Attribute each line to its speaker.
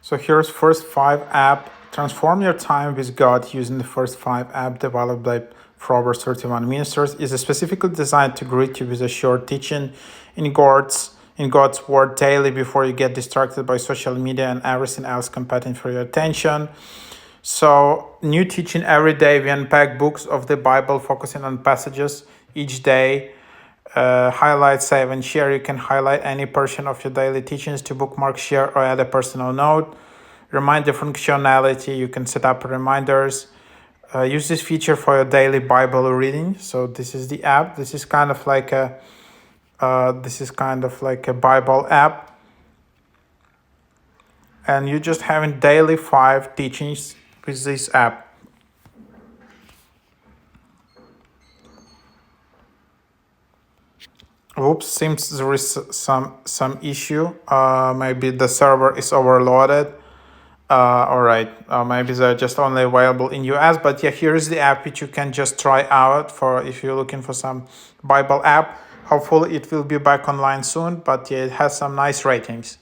Speaker 1: So here's first 5 app. Transform your time with God using the first 5 app developed by Proverbs 31 Ministers is specifically designed to greet you with a short teaching in God's word daily before you get distracted by social media and everything else competing for your attention. So, new teaching every day. We unpack books of the Bible, focusing on passages each day. Highlight, save, and share. You can highlight any portion of your daily teachings to bookmark, share, or add a personal note. Reminder functionality. You can set up reminders. Use this feature for your daily Bible reading. So this is the app. This is kind of like a Bible app, and you're just having daily 5 teachings with this app. Oops, seems there is some issue. Maybe the server is overloaded. All right, maybe they're just only available in US. But yeah, here is the app which you can just try out for if you're looking for some Bible app. Hopefully, it will be back online soon. But yeah, it has some nice ratings.